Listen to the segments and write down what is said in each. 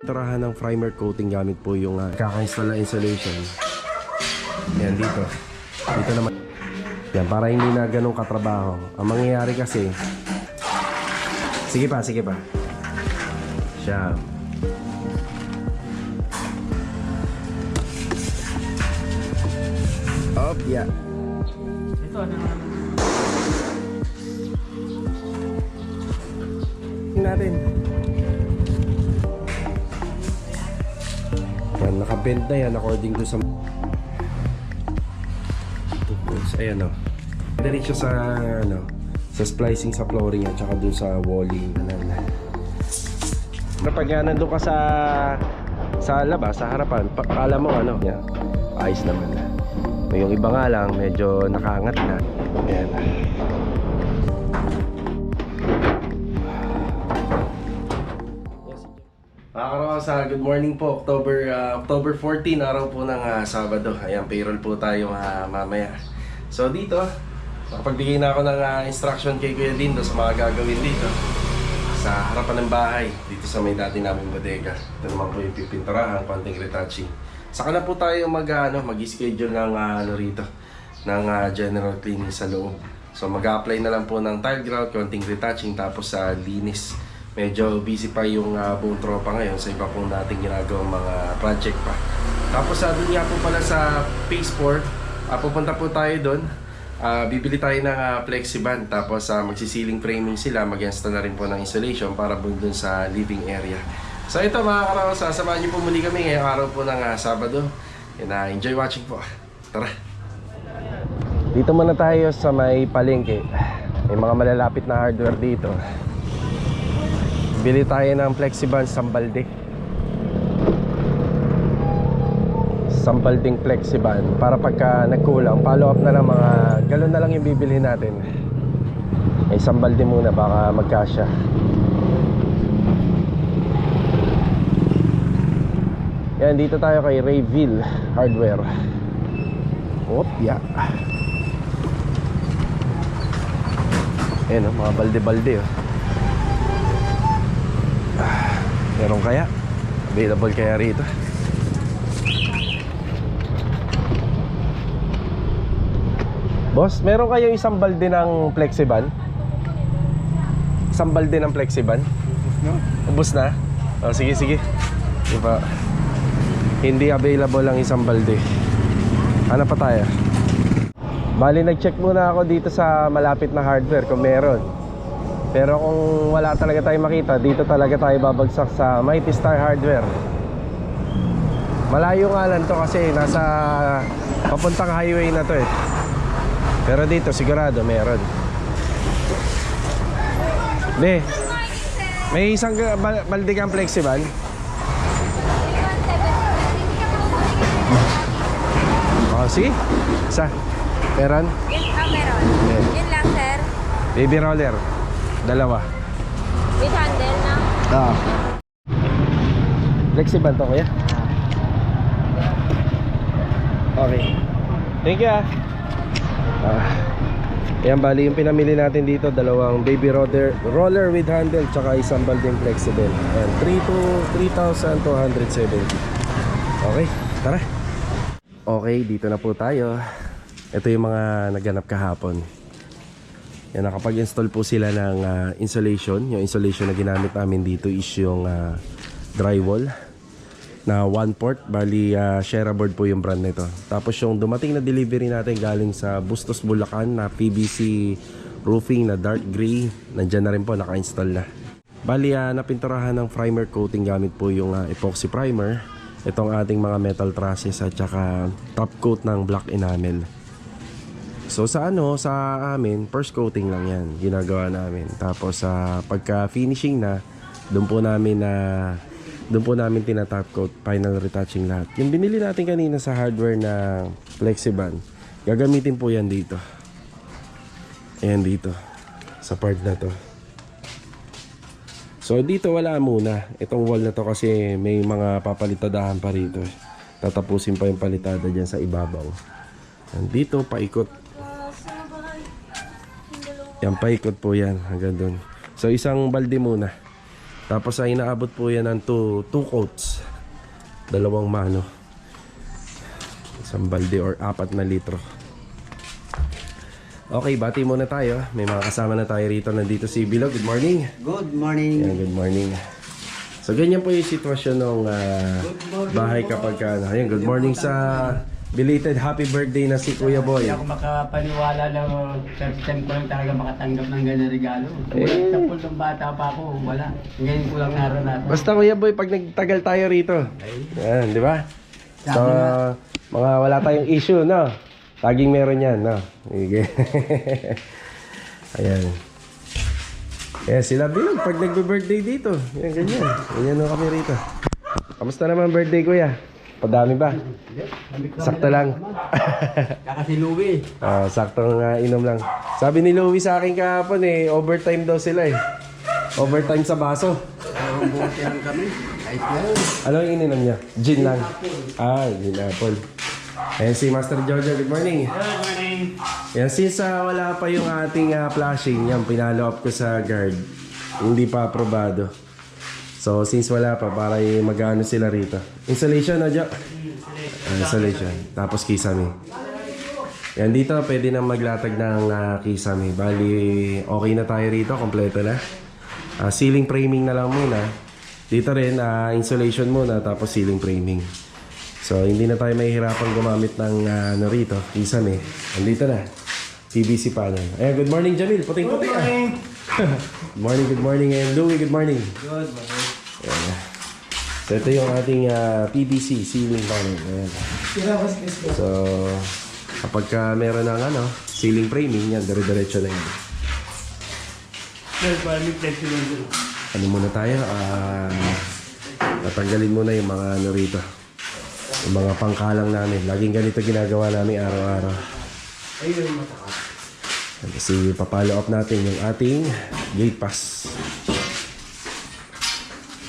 Turahan ng primer coating gamit po yung kaka-install na insulation. Yan dito. Dito naman. Yan para hindi na ganun katrabaho. Ang mangyayari kasi, sige pa. Siya. Up, yeah. Ito ano naman? Natin. Yan, nakabend na yan according to sa ayan o. Diretso sa sa splicing sa flooring at saka dun sa walling. Kapag nandun ka sa labas, sa harapan, pala mo yan, ayos naman na. Yung iba nga lang medyo nakaangat na. Ayan. Sa good morning po, October 14, araw po ng Sabado. Ayan, payroll po tayo mamaya. So dito, nakapagbigay na ako ng instruction kay Kuya Dindo sa mga gagawin dito sa harapan ng bahay, dito sa may dati naming bodega. Ito naman po yung pipinturahan, konting retouching. Saka na po tayo mag-schedule ng rito, ng general cleaning sa loob. So mag-apply na lang po ng tile grout, konting retouching, tapos sa linis. Medyo busy pa yung buong tropa ngayon sa iba pong dating ginagawang mga project pa. Tapos doon nga po pala sa Phase 4, pupunta po tayo doon. Bibili tayo ng flexiband, tapos magsisiling framing sila, mag-install na rin po ng insulation para doon sa living area. So ito mga karaos, sasamahan niyo po muli kami ngayong araw po ng Sabado. And enjoy watching po. Tara! Dito muna tayo sa may palengke. May mga malalapit na hardware dito. Bili tayo ng flexiband Sambalde. Sambalding flexiband para pagka nagkulang, follow up na lang, mga galon na lang yung bibilhin natin. Ay Sambalde muna, baka magkasya. Yan, dito tayo kay Rayville Hardware. Opya. Ayan mga balde-balde Meron kaya? Available kaya rito? Boss, meron kayo isang balde ng flexiband? Isang balde ng flexiband? Ubus na? Oh, sige. Diba? Hindi available ang isang balde. Ano pa tayo? Bali, nag-check muna ako dito sa malapit na hardware kung meron. Pero kung wala talaga tayong makita, dito talaga tayo babagsak sa Mighty Star Hardware. Malayo nga lang to kasi nasa papuntang highway na to Pero dito sigurado meron. May isang balde kang flexiband. Sige. Isa. Meron? Meron. Yun lang, sir. Baby roller. Dalawa. With handle na? Flexiband to, kuya? Okay. Thank you Ayan, bali yung pinamili natin dito, dalawang baby roller with handle, tsaka isang balding flexible. Ayan, 3,270. Okay, tara. Okay, dito na po tayo. Ito yung mga naganap kahapon. Yan, nakapag-install po sila ng insulation. Yung insulation na ginamit namin dito is yung drywall na 1/4. Bali, Sherrboard po yung brand nito. Tapos yung dumating na delivery natin galing sa Bustos, Bulacan na PVC roofing na dark gray. Nandyan na rin po, naka-install na. Bali, napinturahan ng primer coating gamit po yung epoxy primer. Itong ating mga metal trusses at saka top coat ng black enamel. So sa amin, first coating lang yan ginagawa namin. Tapos pagka finishing na, doon po namin tina-top coat, final retouching lahat. Yung binili natin kanina sa hardware na flexiband, gagamitin po yan dito. Ayan dito, sa part na to. So dito wala muna. Itong wall na to kasi may mga papalitadahan pa rito. Tatapusin pa yung palitada dyan sa ibabaw. Dito paikot. Yan, paikot po yan hanggang doon. So isang balde muna. Tapos ay inaabot po yan ng 2 coats. 2 mano. Isang balde or 4 na litro. Okay, bati muna tayo. May mga kasama na tayo rito. Nandito si Bilog. Good morning. Good morning. Ayan, good morning. So ganyan po yung sitwasyon ng bahay kapag ayan, good morning sa belated happy birthday na si Kuya Boy. Hindi ako makapaniwala na first time ko lang talaga makatanggap ng ganyan regalo. Sa pulong bata pa ako, wala. Ngayon ko lang naranasan. Basta Kuya Boy, pag nagtagal tayo rito. Yan, di ba? So, mga wala tayong issue, no? Laging meron yan, no? Okay. Ayan. Eh, sila Bilog, pag nagbe-birthday dito. Yan, ganyan. Ganyan no kami rito. Kamusta naman birthday, Kuya? Padami ba? Sakto lang. Kaka si Louie. Saktong inom lang. Sabi ni Louie sa akin kahapon overtime daw sila eh. Overtime sa baso. Buti lang kami. Ayos lang. Ano yung ininom niya? Gin lang. Gin apple. Ayan si Master Jojo, good morning. Good morning. Yan, since wala pa yung ating flashing, yan, pinalo up ko sa guard. Hindi pa aprobado. So, since wala pa, para mag-ano sila rito. Installation, no, Jo? Installation. Tapos kisame. Yan, dito pwede na maglatag ng kisame. Bali, okay na tayo rito, kompleto na. Ceiling framing na lang muna. Dito rin, insulation muna, tapos ceiling framing. So, hindi na tayo mahihirapan gumamit ng ano rito, kisame. Andito na. PVC panel. Ayan, good morning, Jamil. Puting-puting. Good morning. Good morning. And Louie, good morning. Good morning. Ayan. So, ito yung ating PVC ceiling panel. Ayan. So, kapag meron ng ceiling framing, yan, dire-diretso na yan. Ano muna tayo? Tatanggalin muna yung mga ano rito. Yung mga pangkalang namin. Laging ganito ginagawa namin araw-araw. Kasi papalo up natin yung ating gate pass.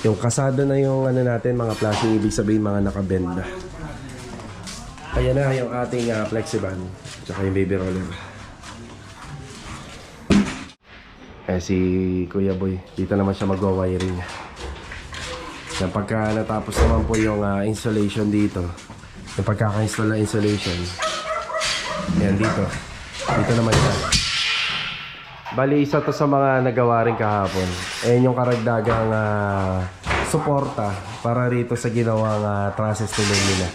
Yung kasado na yung ano natin, mga flashing, ibig sabihin mga nakabend na. Kaya na yung ating flexiban. Tsaka yung baby roller. Si Kuya Boy, dito naman siya magwa-wiring. Yan, pagka natapos naman po yung installation dito, yung pagkaka-install na insulation, yan dito naman siya. Bali, isa to sa mga nagawa rin kahapon. Ayan yung karagdagang suporta para rito sa ginawang trusses ni Lumina.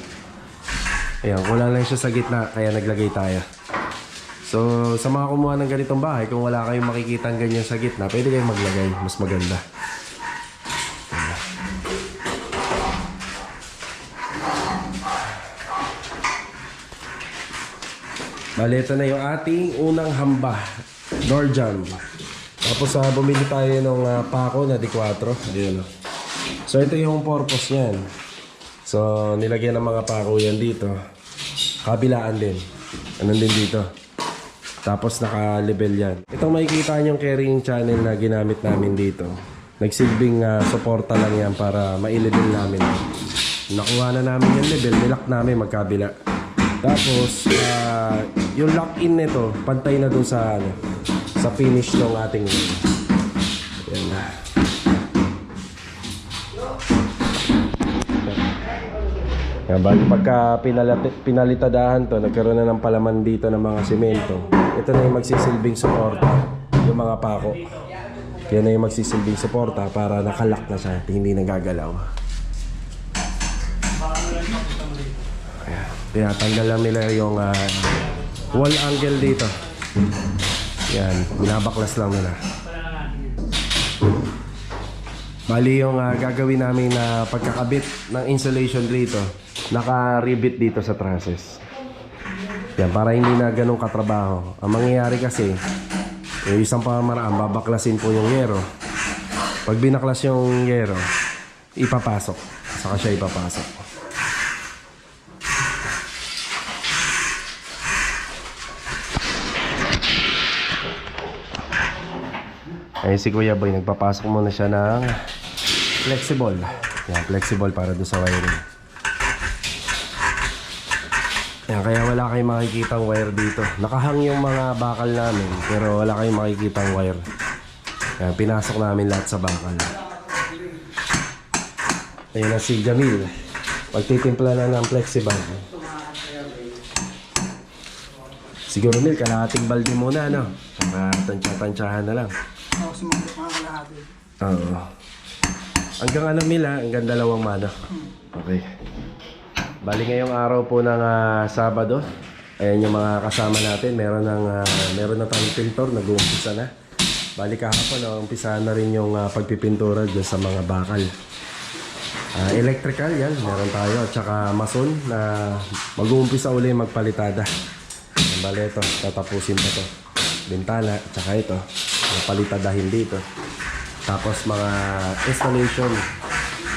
Ayan, wala lang siya sa gitna, kaya naglagay tayo. So, sa mga kumuha ng ganitong bahay, kung wala kayong makikita ganyan sa gitna, pwede kayong maglagay, mas maganda. Bale, ito na yung ating unang hamba, door jamb. Tapos bumili tayo ng pako na D4. So ito yung purpose niyan. So nilagyan ng mga pako yan dito. Kabilaan din. Anong din dito. Tapos naka-level yan. Itong makikita nyo yung carrying channel na ginamit namin dito. Nagsilbing suporta lang yan para ma-level namin. Nakuha na namin yung level, nilock namin magkabila. Tapos yung lock-in nito, pantay na dun sa sa finish ng ating yan na. Yan, bali pagka pinalitadahan to, nagkaroon na ng palaman dito ng mga semento. Ito na yung magsisilbing suporta, yung mga pako. Yan na yung magsisilbing suporta para nakalock na siya, hindi nagagalaw. Ayan, tinatanggal lang nila yung wall angle dito. Yan, binabaklas lang nila. Bali yung gagawin namin na pagkakabit ng insulation dito, naka-rivet dito sa trusses. Yan, para hindi na ganun katrabaho. Ang mangyayari kasi, yung isang pamamaraan, babaklasin po yung yero. Pag binaklas yung yero, ipapasok. Saka siya ipapasok. Ayun si Kuya Boy, nagpapasok muna siya ng flexible. Yan, flexible para doon sa wiring. Yan, kaya wala kayong makikitang wire dito. Nakahang yung mga bakal namin, pero wala kayong makikitang wire. Yan, pinasok namin lahat sa bakal. Ayun na si Jamil. Pagtitimpla na ng flexible. Siguro Mil, kalahating balde muna, ano? Tansya-tansyahan na lang. Ako sumabot mga kalahati. Oo. Hanggang ano Mil ha? Hanggang 2 mano. Okay. Bali ngayong araw po ng Sabado. Ayan yung mga kasama natin. Meron na tayong pintor. Nag-uumpisa na. Bali kahapon, umpisahan na rin yung pagpipintura dyan sa mga bakal. Electrical yan, meron tayo. At saka mason na mag-uumpisa uli magpalitada. Bali ito, tatapusin pa to. Bintana, at saka ito. Napalitadahin dito. Tapos mga installation.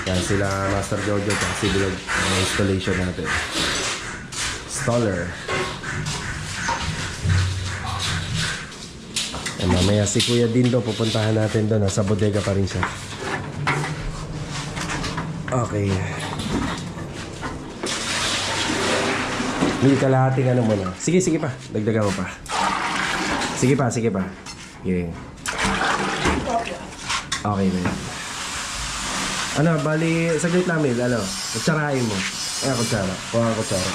Yan sila Master Jojo at si Bilog. Mga installation natin. Installer. Yan, mamaya si Kuya Dindo, pupuntahan natin doon. Sa bodega pa rin siya. Okay. Hindi kalahating ano muna. Sige, sige pa. Dagdagan mo pa. Sige pa, sige pa. Okay. Okay na yan. Ano, bali, saglit namin, ano, kutsarahin mo. Ayan, kutsara. Kuha ka kutsara.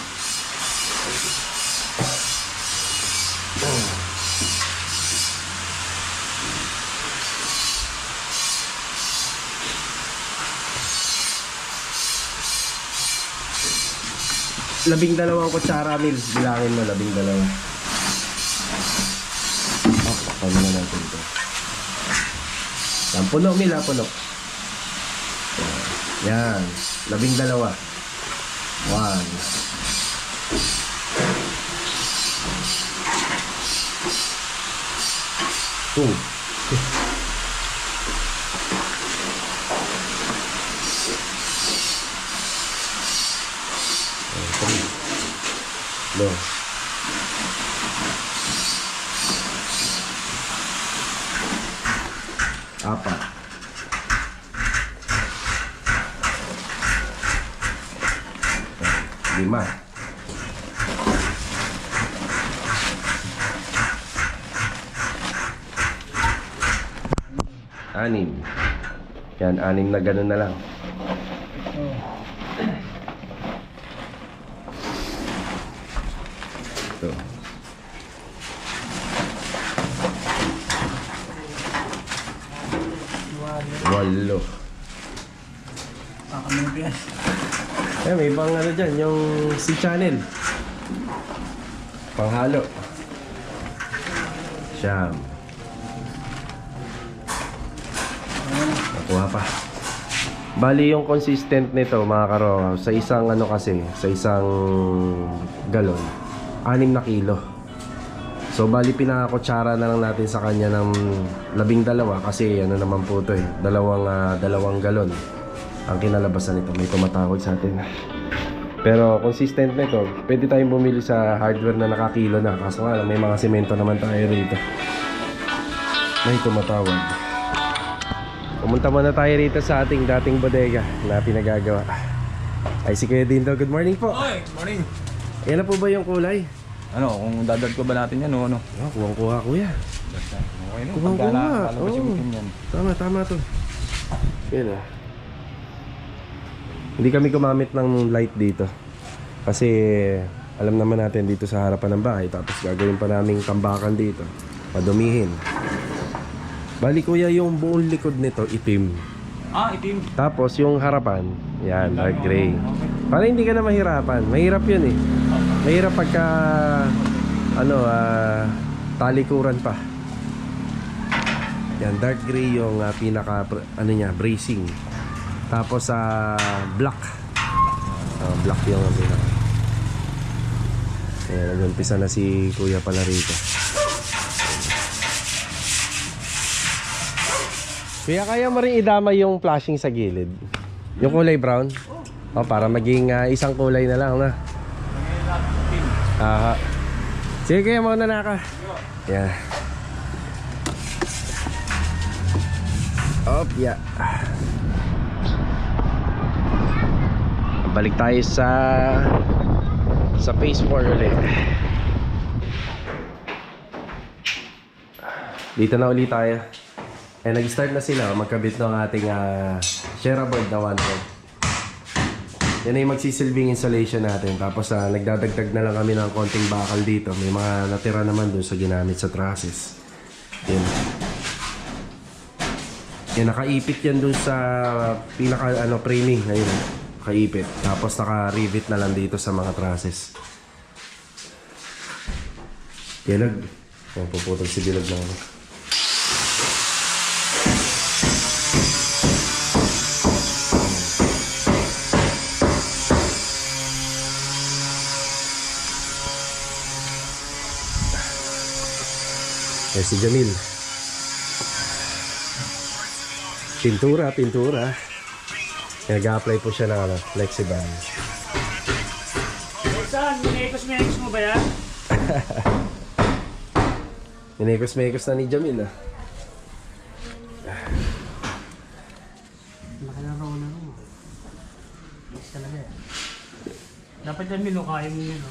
Labing 2 kutsara, Mil. Bilangin mo, 12. Paano na natin ito? Yan, puno, Mil, ha, puno. Yan, 12. 1. 2. No. 4. 5. 6. Yan, 6 na ganun na lang. Ito. 8. Kakamimpias. Eh, may ibang ano dyan, yung C-channel. Panghalo. Siyam. Nakuha pa. Bali yung consistent nito mga karo, sa isang ano kasi, sa isang galon, 6 na kilo. So bali pinakakutsara na lang natin sa kanya ng 12 kasi ano naman po to eh, dalawang galon ang kinalabasan nito. May tumatawag sa atin. Pero consistent na ito. Pwede tayong bumili sa hardware na nakakilo na. Kaso nga may mga semento naman tayo rito. May tumatawag. Pumunta muna tayo rito sa ating dating bodega na pinagagawa. Ay si Kuya Dindo, good morning po. Oy, morning. Yan na po ba yung kulay? Ano, kung dadad ko ba natin yan o ano? Oh, kuwang-kuha kuya. Okay na, Kuwang-kuha. pagkalabas yung itim yan. Tama to. Yan ah. Hindi kami gumamit ng light dito. Kasi alam naman natin dito sa harapan ng bahay. Tapos gagawin pa naming tambakan dito. Padumihin. Bali kuya, yung buong likod nito itim. Ah, itim. Tapos yung harapan, yan, dark gray. Para hindi ka na mahirapan. Mahirap yun eh. Mahirap pagka talikuran pa. Yan, dark gray yung pinaka bracing. Tapos black. Black yung pinaka. Ayan, nag-umpisa na si Kuya pala rito. Kuya, kaya mo rin idama yung flashing sa gilid? Yung kulay brown? O, para maging isang kulay na lang na. Aha. Sige kuya, mauna na ka. Yan. Op, ya. Balik tayo sa phase 4 ulit. Dito na ulit tayo. Nag-start na sila magkabit ng ating shareaboard na 1 volt. Yan na yung magsisilbing installation natin. Tapos nagdadagdag na lang kami ng konting bakal dito. May mga natira naman dun sa ginamit sa trusses. Yan. Yan, nakaipit yan dun sa pinaka framing. Ayun, nakaipit. Tapos naka-rivet na lang dito sa mga trusses. Bilag. Puputol si bilag na ano. Eh, si Jamil. Pintura. Nag-a-apply po siya ng flexible. Saan? Minekos mo ba yan? Minekos-mekos na ni Jamil ah. Nakalaro na rin. Yes talaga yan. Dapat yan kaya mo yun.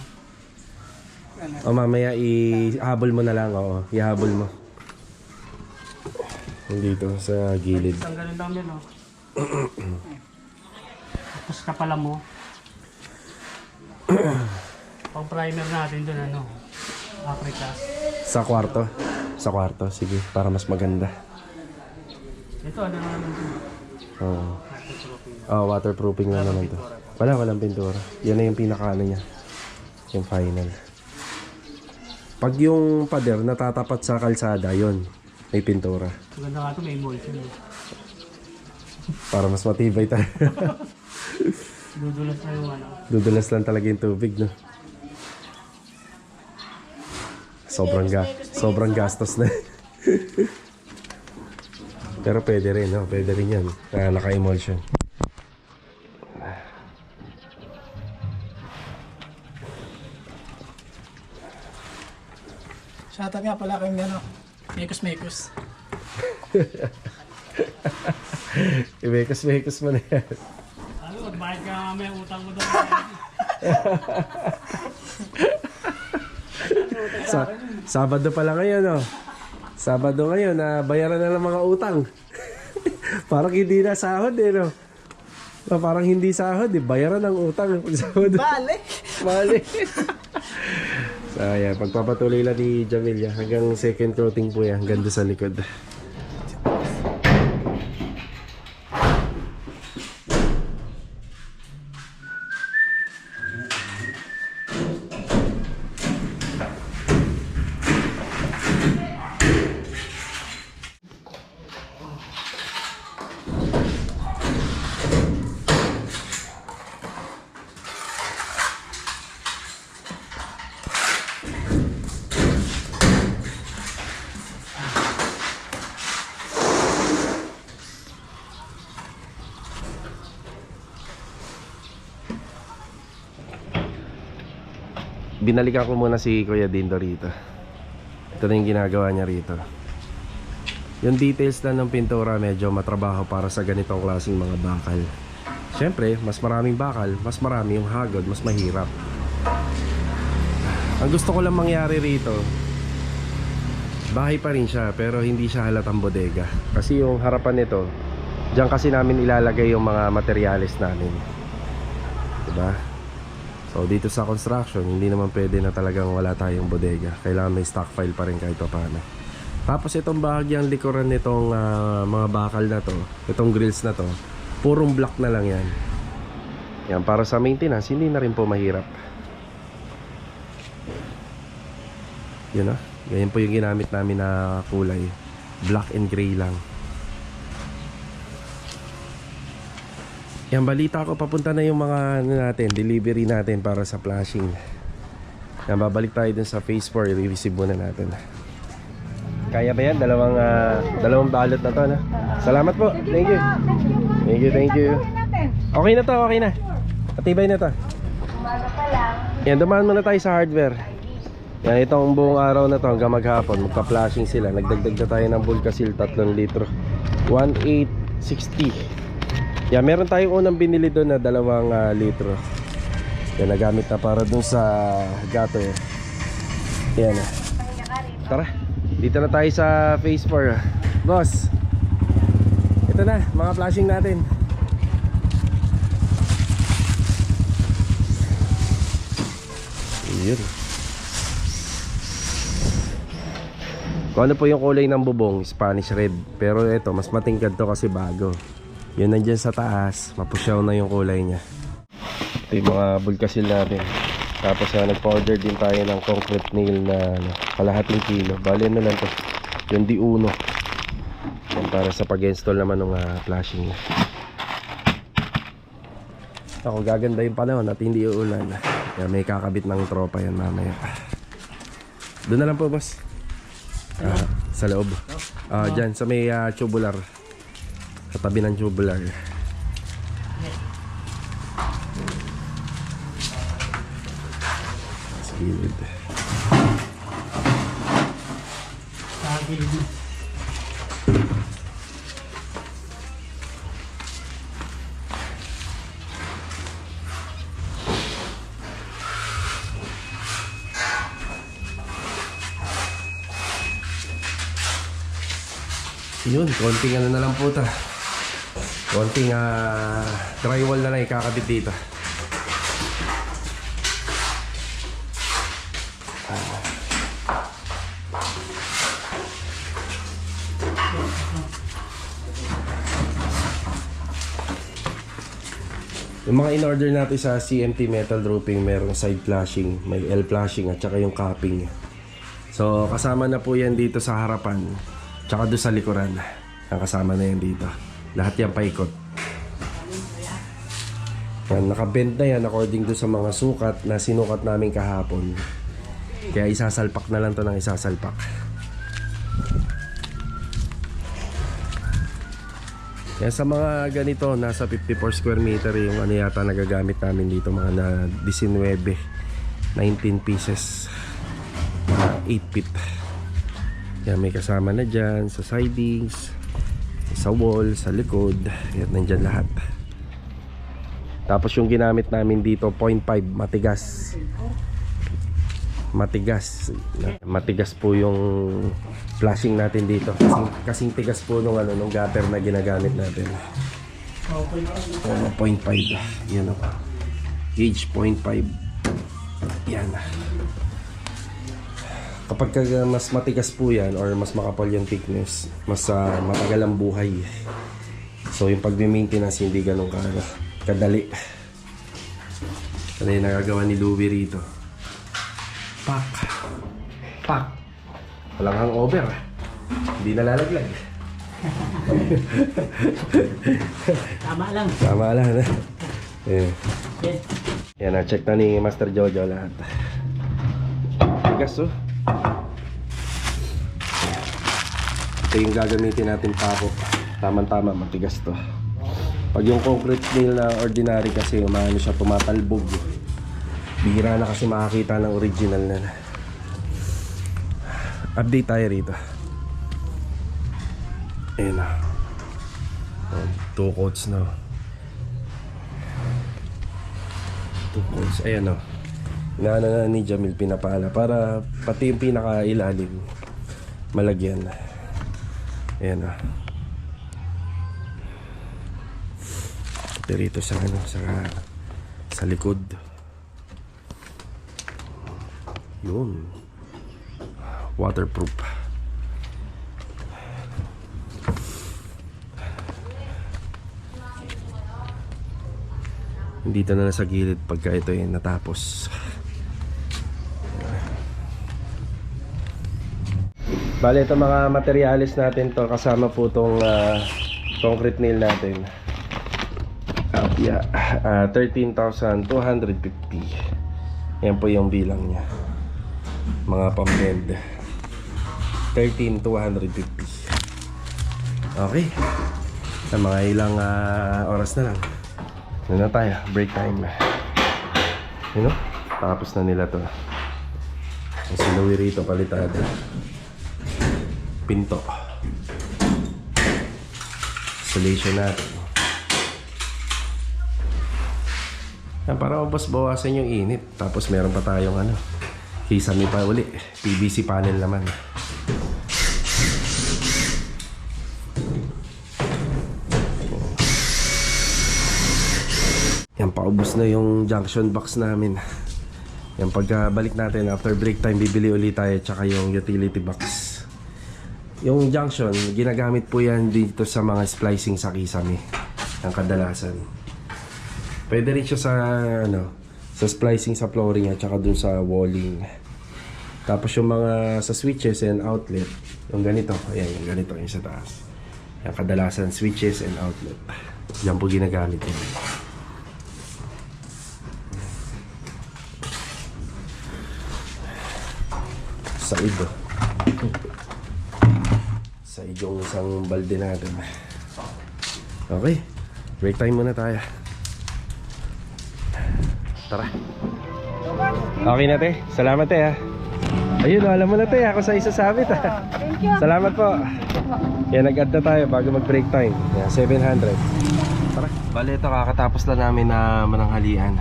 O mamaya ihabol mo na lang. Oo, ihabol mo. Dito sa gilid. Isang ganun lang yun. Tapos kapala mo. Pang primer natin doon Africa. Sa kwarto. Sa kwarto, sige. Para mas maganda. Ito ano naman ito? Oo. Waterproofing na naman to. Walang pintura. Yan na yung pinaka niya. Yung final. Pag yung pader natatapat sa kalsada, yon may pintura. Maganda nga ito, may emulsion. Para mas matibay tayo. Dudulas na yung Dudulas lang talaga yung tubig, no? Sobrang gastos na. Pero pwede rin, no? Pwede rin yan. Naka-emulsion. Shoutout nga pala kayong Mekos. Imekos-mekos mo na yan. Ano, magbayad ka nga may utang mo doon. Sabado pala ngayon, no? Sabado ngayon, bayaran na ng mga utang. Parang hindi na sahod, no? Parang hindi sahod, bayaran ng utang pag sahod. Bale. So, ayan, pagpapatuloy lang ni Jamil yan. Hanggang second coating po yan, hanggang doon sa likod. Binalikan ko muna si Kuya Dindo rito. Ito na yung ginagawa niya rito. Yung details na ng pintura medyo matrabaho para sa ganitong klaseng mga bakal. Siyempre, mas maraming bakal, mas marami yung hagod, mas mahirap. Ang gusto ko lang mangyari rito, bahay pa rin siya pero hindi siya halatang bodega. Kasi yung harapan nito, diyan kasi namin ilalagay yung mga materyales namin. Diba? So dito sa construction, hindi naman pwede na talagang wala tayong bodega. Kailangan may stockpile pa rin kahit paano. Tapos itong bahagyang likuran nitong mga bakal na to, itong grills na to, purong block na lang yan. Yan, para sa maintenance, hindi na rin po mahirap. Yun ah, ganyan po yung ginamit namin na kulay. Black and gray lang. Yan, balita ko papunta na yung mga delivery natin para sa flashing. Yan, babalik tayo dun sa phase 4, i-receive muna natin. Kaya ba yan? Dalawang balot na to, no? Salamat po. Thank you. Thank you. Okay na to, okay na. Patibay na to. Yan, dumaan muna tayo sa hardware. Yan, itong buong araw na to hanggang maghapon, magpa-flashing sila. Nagdagdag na tayo ng Bulkasil 3 litro. 1,860. Yan, meron tayong unang binili doon na 2 litro. Yan, nagamit na para dun sa gato. Yan. Tara, dito na tayo sa phase 4. Boss, ito na, mga flashing natin. yun. Kung ano po yung kulay ng bubong, Spanish red. Pero ito, mas matingkad to kasi bago. Yun nandyan sa taas, mapusyaw na yung kulay niya. Ito yung mga bulkasil natin. Tapos nagpa-order din tayo ng concrete nail na kalahating kilo. Bali na lang to, yung D1. Yan, para sa pag-install naman ng flashing. Ako, gaganda yung panahon at hindi uulan. Kaya may kakabit ng tropa yan mamaya. Doon na lang po, boss. Sa loob. Dyan, sa may tubular. Sa tabi ng tubular. Sa gilid. Yun, konting ano na lang po ta. Konting drywall na lang ikakabit dito. Yung mga in-order natin sa CMT Metal Roofing, merong side flashing, may L flashing at saka yung capping. So kasama na po yan dito sa harapan. Tsaka doon sa likuran, ang kasama na yan dito. Lahat yan paikot. Yan, nakabend na yan according to sa mga sukat na sinukat namin kahapon. Kaya isasalpak na lang to ng isasalpak. Yan, sa mga ganito, nasa 54 square meter yung ano yata nagagamit namin dito. Mga na 19 pieces. 8 feet. Yan, may kasama na dyan sa sidings, sa wall, sa likod. Yan, nandyan lahat. Tapos yung ginamit namin dito 0.5, matigas. Matigas po yung flashing natin dito. Kasing tigas po nung gutter na ginagamit natin. 0.5. Yan o. Gauge 0.5. Yan. Kapag mas matigas po yan or mas makapal yung thickness, mas matagal ang buhay. So yung pag-maintenance hindi ganun kadali. Ano yung nagagawa ni Louie rito? Pak. Walang hangover. Hindi nalalaglag. Tama lang. Yan, na-check na ni Master Jojo lahat. Tigas oh. Ito yung gagamitin natin pako. Tama-tama, matigas to. Pag yung concrete nail na ordinary kasi umaano siya, tumatalbog. Bihira na kasi makakita ng original na. Update tayo rito. Ayan na. 2 coats na. 2 coats. Ayan o. Inaano na ni Jamil, pinapala para pati yung pinaka-ilalim malagyan. Ayan o. Pati rito sa likod. Yun. Waterproof. Dito na sa gilid pagka ito ay natapos. Bale, ito mga materialis natin to, kasama po itong concrete nail natin. 13,250. Yan po yung bilang niya. Mga pambend. 13,250. Okay. Sa mga ilang oras na lang. Ano na tayo? Break time. You know? Tapos na nila to. Si Louie rito palitado. Pinto. Installation natin. Yan, para bawasan yung init. Tapos meron pa tayong kisame pa uli. PVC panel naman. Yan, paubos na yung junction box namin. Yan, pagkabalik natin after break time, bibili ulit tayo tsaka yung utility box. Yung junction, ginagamit po yan dito sa mga splicing sa kisame. Ang kadalasan. Pwede rin siya sa sa splicing sa flooring at tsaka dun sa walling. Tapos yung mga sa switches and outlet, yung ganito, ayan, yung ganito yung sa taas. Yung kadalasan switches and outlet. Yan po ginagamit yun. Said, oh. Said yung isang balde natin. Okay, break time muna tayo. Tara. Okay na, te. Salamat, te, ha. Ayun, alam mo na, te, ako sa isasabit, ha. Salamat po. Yan, nag-add na tayo bago mag-break time. Yan, 700. Tara. Bale, ito, kakatapos na namin na mananghalian.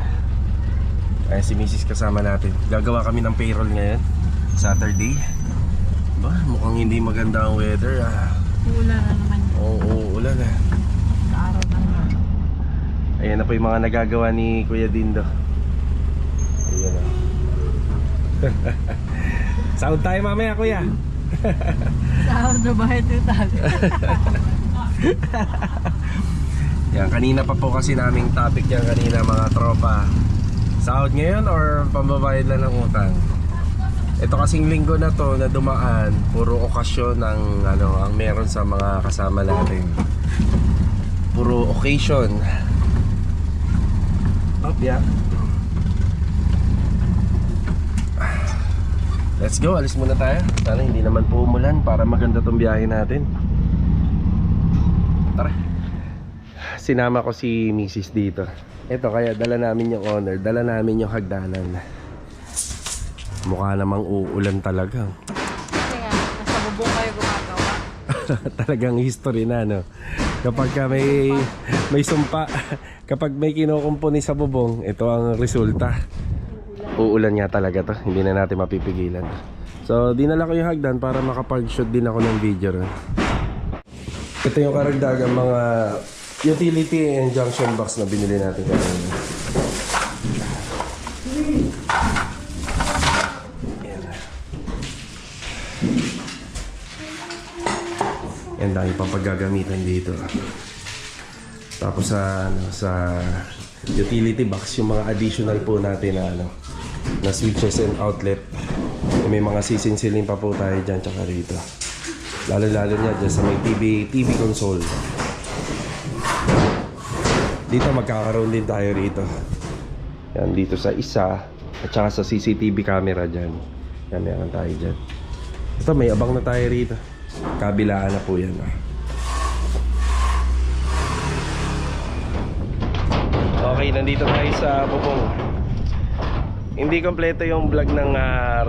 Ay, si Mrs. kasama natin. Gagawa kami ng payroll ngayon, Saturday. Ba, mukhang hindi maganda ang weather, ah. Ulan na naman. Oo, ulan, ah. Araw na naman. Ayan na po yung mga nagagawa ni Kuya Dindo. Ayan na. Sahod tayo mamaya, Kuya. Sahod na bahay ito tayo. Yan, kanina pa po kasi naming topic yan kanina, mga tropa. Sahod ngayon or pambabayad lang ng utang? Ito kasing linggo na to na dumaan, puro okasyon ng ang meron sa mga kasama natin. Puro occasion. Up, yeah. Let's go, alis muna tayo. Sana hindi naman po umulan para maganda tong biyahe natin. Tara. Sinama ko si Mrs. dito. Ito, kaya dala namin yung owner, dala namin yung hagdanan. Mukha namang uulan talaga. Kasi nga, nasa bubong kayo gumagawa. Talagang history na, no? Kapag ka may sumpa, kapag may kinukumpuni sa bubong, ito ang resulta. Uulan nga talaga to, hindi na natin mapipigilan. So, dinala ko yung hagdan para makapag-shoot din ako ng video ron. Ito yung karagdagang mga utility and junction box na binili natin kanina. Yan, dahil pang paggagamitan dito. Tapos sa utility box, yung mga additional po natin na switches and outlet. May mga sisinsilin pa po tayo dyan tsaka rito. Lalo niya dyan sa may TV console. Dito magkakaroon din tayo rito. Yan, dito sa isa at saka sa CCTV camera dyan. Yan, meron tayo dyan. Ito, may abang na tayo rito. Kabilaan na po yan. Okay, nandito tayo sa bubong. Hindi kompleto yung vlog ng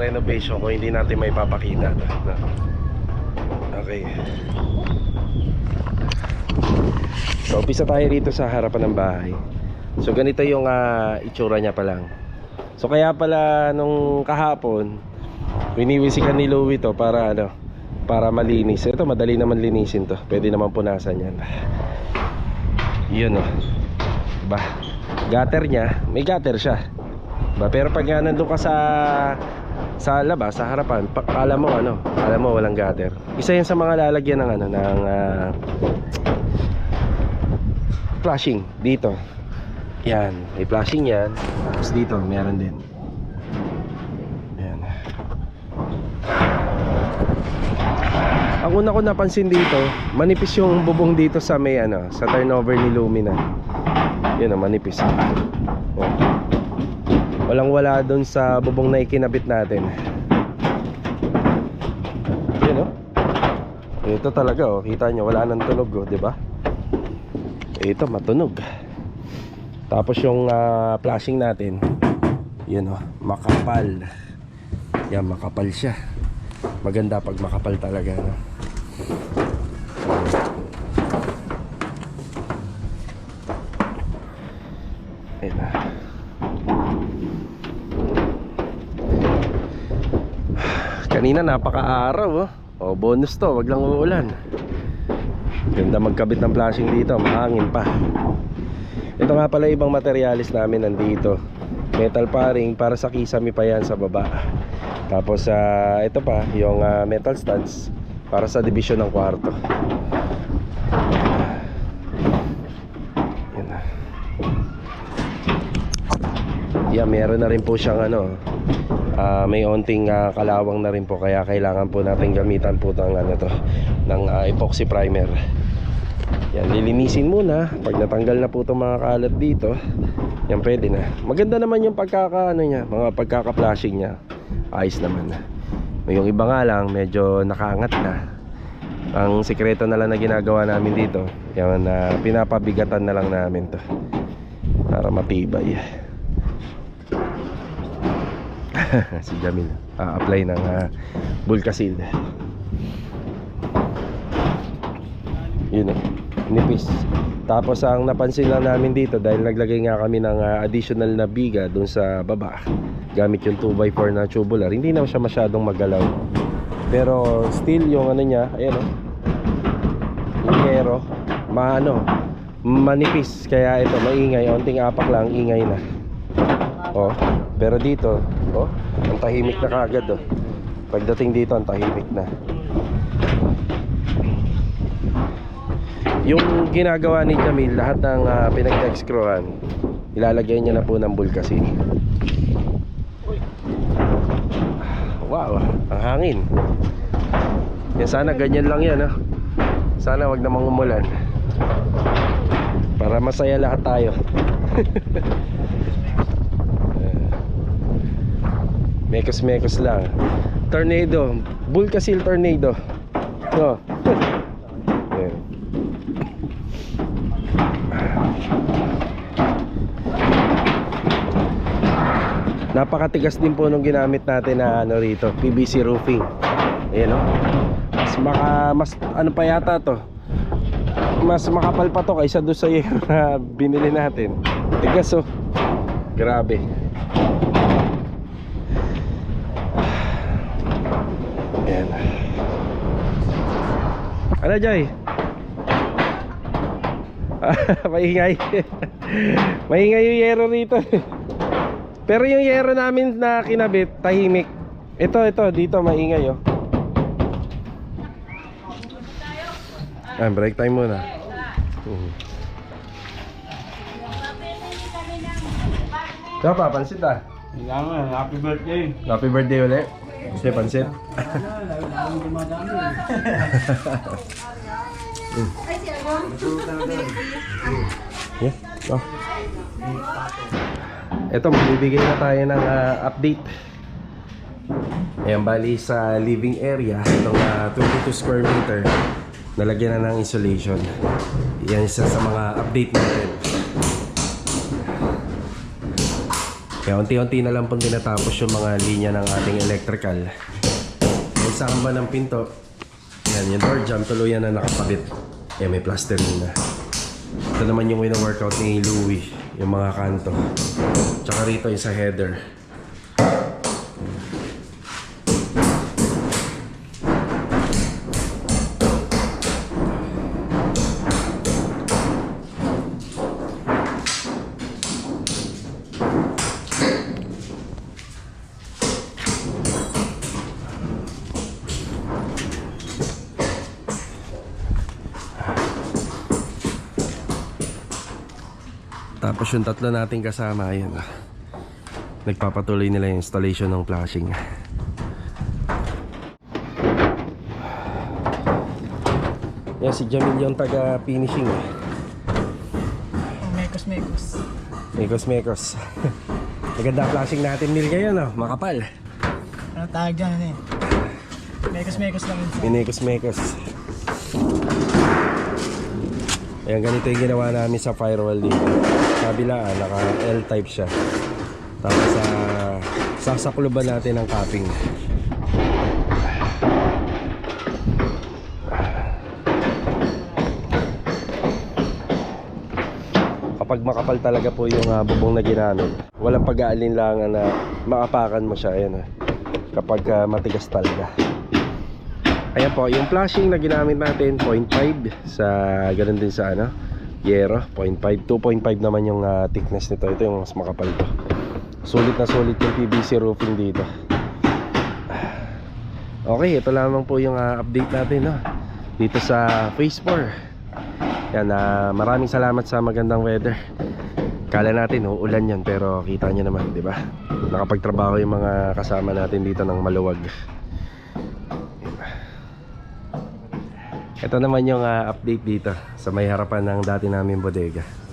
renovation ko, hindi natin may papakita. Okay. So, umpisa tayo rito sa harapan ng bahay. So, ganito yung itsura niya pa lang. So, kaya pala nung kahapon, winiwisikan ni Louie to para para malinis. Ito, madali naman linisin to. Pwede naman punasan yan. Yun, oh. Ba, gutter niya, may gutter siya. Ba, pero pag nandun ka sa labas, sa harapan, kala mo walang gutter. Isa yan sa mga lalagyan ng flashing dito. Yan, may flashing yan. Tapos dito, meron din. Yan. Ang una ko napansin dito, manipis yung bubong dito sa may sa turnover ni Lumina. Yun, manipis. Walang wala doon sa bubong na ikinabit natin. Yun, oh. Ito talaga, oh. Kita nyo, wala nang tunog, oh, di ba? Ito, matunog. Tapos yung flashing natin, yun, oh, makapal. Yan, makapal siya. Maganda pag makapal talaga, no? Ayun na. Kanina napaka-araw, oh. Oh, bonus to, wag lang uulan. Ganda magkabit ng flashing dito, mahangin pa. Ito nga pala ibang materialis namin nandito. metal paring para sa kisame pa yan sa baba. Tapos ito pa yung metal studs para sa division ng kwarto. Yan na. Yeah, meron na rin po siyang may onting kalawang na rin po, kaya kailangan po natin gamitan po ng epoxy primer. Yan, lilinisin muna. Pag natanggal na po itong mga kalat dito, yan, pwede na. Maganda naman yung mga pagkaka-flashing niya. Ayos naman. Yung iba nga lang medyo nakaangat na. Ang sikreto na lang na ginagawa namin dito, yan, pinapabigatan na lang namin to para matibay. Si Jamil apply ng Bulkasil. Yun nipis. Tapos ang napansin lang namin dito, dahil naglagay nga kami ng additional na biga dun sa baba gamit yung 2x4 na tubular, hindi na siya masyadong magalaw. Pero still yung niya, ayan yung yero manipis, kaya ito maingay, onting apak lang ingay na. Pero dito, ang tahimik na kaagad. Pagdating dito, ang tahimik na. Yung ginagawa ni Jamil, lahat ng pinag-excruan, ilalagay niya na po ng Bulkasil. Wow, ang hangin. Yan, sana ganyan lang yan, Sana wag namang umulan para masaya lahat tayo. Mekos lang. Tornado, Bulkasil tornado. Napakatigas din po nung ginamit natin na rito, PVC roofing. Ayan mas pa yata to. Mas makapal pa to kaysa doon sa na binili natin. Tigas grabe. Ayan. Ano, Joy? Maingay. Maingay yung yero rito. Pero yung yero namin na kinabit, tahimik. Ito, dito maingay break time muna. Ikaw pa, pansit Happy birthday. Happy birthday ulit. Gusto yung pansit? Ito, magbibigay na tayo ng update. Ayan, bali sa living area, itong 22 square meter, nalagyan na ng insulation. Yan isa sa mga update natin. Kaya unti-unti na lang pong tinatapos yung mga linya ng ating electrical. Yung samba ng pinto, yan, yung door jamb, tuluyan na nakapabit. Yan, may plastering na. Ito naman yung wino-workout ni Louie, yung mga kanto. Tsaka rito yung sa header. Tapos yung tatlo nating kasama, ayan, nagpapatuloy nila yung installation ng flashing. Yan, si Jamil yung taga-finishing. Mekos. Maganda flashing natin, Mil, ngayon, makapal. Ano tawag dyan, Mekos lang yun. Minekos. Ayan, ganito yung ginawa namin sa firewall dito. Kabilaan, naka L-type siya. Tapos sasakluban natin ng capping. Kapag makapal talaga po yung bubong na ginamit, walang pag-aalinlangan na maapakan mo siya. Ayan, kapag matigas talaga. Ayan po, yung flashing na ginamit natin 0.5 sa ganun din sa yero 0.5, 2.5 naman yung thickness nito. Ito yung mas makapal to. sulit na sulit yung PVC roofing dito. Okay, ito lamang po yung update natin, no? Dito sa Phase 4. Yan, maraming salamat sa magandang weather. Kala natin uulan yan, pero kita nyo naman, di ba? Nakapagtrabaho yung mga kasama natin dito ng maluwag. Ito naman yung update dito sa may harapan ng dati naming bodega.